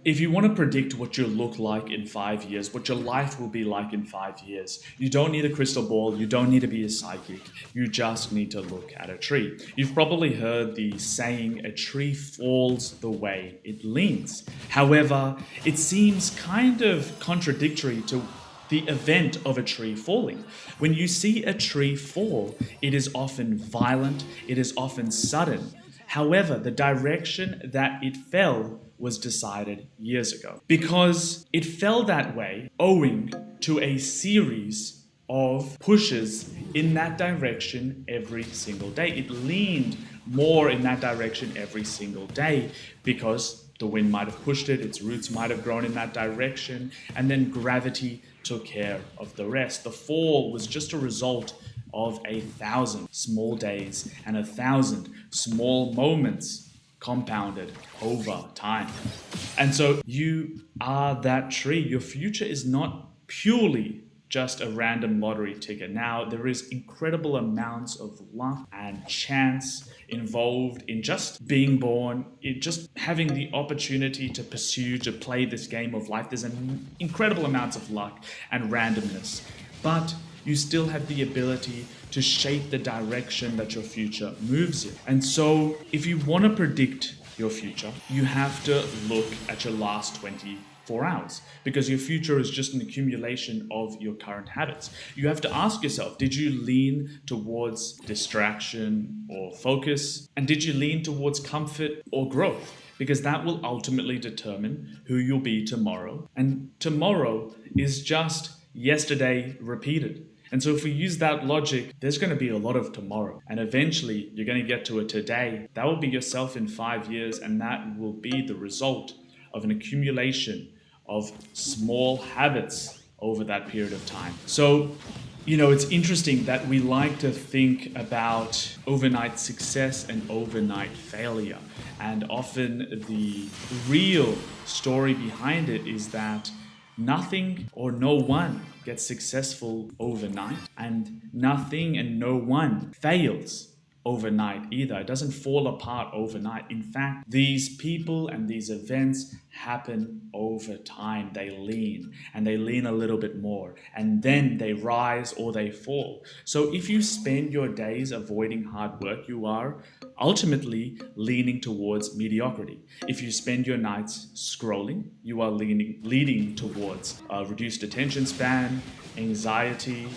If you want to predict what you'll look like in 5 years, what your life will be like in 5 years, you don't need a crystal ball, you don't need to be a psychic, you just need to look at a tree. You've probably heard the saying, a tree falls the way it leans. However, it seems kind of contradictory to the event of a tree falling. When you see a tree fall, it is often violent, it is often sudden. However, the direction that it fell was decided years ago because it fell that way owing to a series of pushes in that direction every single day. It leaned more in that direction every single day because the wind might have pushed it, its roots might have grown in that direction, and then gravity took care of the rest. The fall was just a result of 1,000 small days and 1,000 small moments compounded over time. And so you are that tree. Your future is not purely just a random lottery ticket. Now, there is incredible amounts of luck and chance involved in just being born, in just having the opportunity to pursue, to play this game of life. There's an incredible amounts of luck and randomness, but you still have the ability to shape the direction that your future moves in. And so if you want to predict your future, you have to look at your last 24 hours because your future is just an accumulation of your current habits. You have to ask yourself, did you lean towards distraction or focus? And did you lean towards comfort or growth? Because that will ultimately determine who you'll be tomorrow. And tomorrow is just yesterday repeated. And so if we use that logic, there's going to be a lot of tomorrow. And eventually you're going to get to a today. That will be yourself in 5 years. And that will be the result of an accumulation of small habits over that period of time. So, it's interesting that we like to think about overnight success and overnight failure. And often the real story behind it is that nothing or no one gets successful overnight, and nothing and no one fails overnight either. It doesn't fall apart overnight. In fact, these people and these events happen over time. They lean and they lean a little bit more, and then they rise or they fall. So if you spend your days avoiding hard work, you are ultimately leaning towards mediocrity. If you spend your nights scrolling, you are leading towards reduced attention span, anxiety,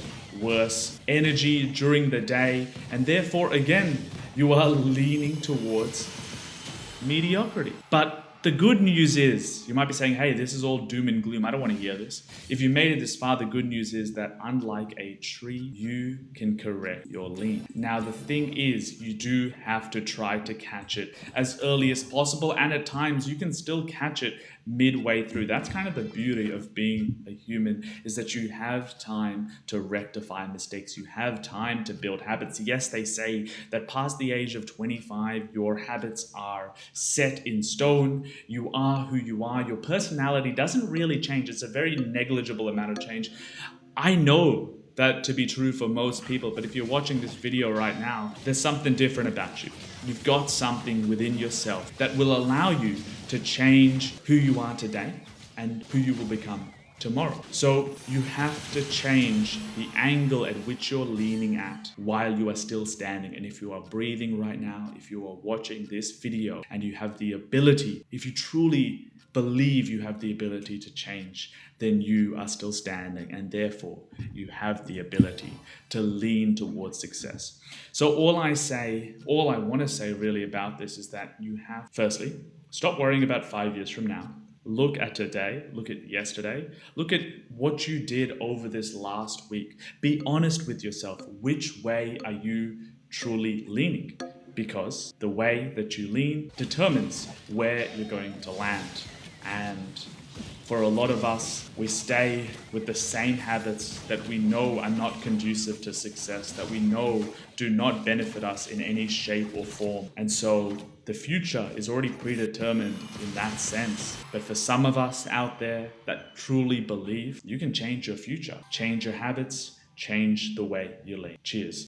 worse energy during the day, and therefore again you are leaning towards mediocrity. But the good news is, you might be saying, hey, this is all doom and gloom. I don't want to hear this. If you made it this far, the good news is that unlike a tree, you can correct your lean. Now, the thing is, you do have to try to catch it as early as possible. And at times you can still catch it midway through. That's kind of the beauty of being a human, is that you have time to rectify mistakes. You have time to build habits. Yes, they say that past the age of 25, your habits are set in stone. You are who you are. Your personality doesn't really change. It's a very negligible amount of change. I know that to be true for most people, but if you're watching this video right now, there's something different about you. You've got something within yourself that will allow you to change who you are today and who you will become tomorrow. So you have to change the angle at which you're leaning at while you are still standing. And if you are breathing right now, if you are watching this video and you have the ability, if you truly believe you have the ability to change, then you are still standing, and therefore you have the ability to lean towards success. So all I want to say really about this is that you have, firstly, stop worrying about 5 years from now. Look at today, look at yesterday, look at what you did over this last week. Be honest with yourself. Which way are you truly leaning? Because the way that you lean determines where you're going to land. And for a lot of us, we stay with the same habits that we know are not conducive to success, that we know do not benefit us in any shape or form. And so the future is already predetermined in that sense. But for some of us out there that truly believe, you can change your future, change your habits, change the way you lean. Cheers.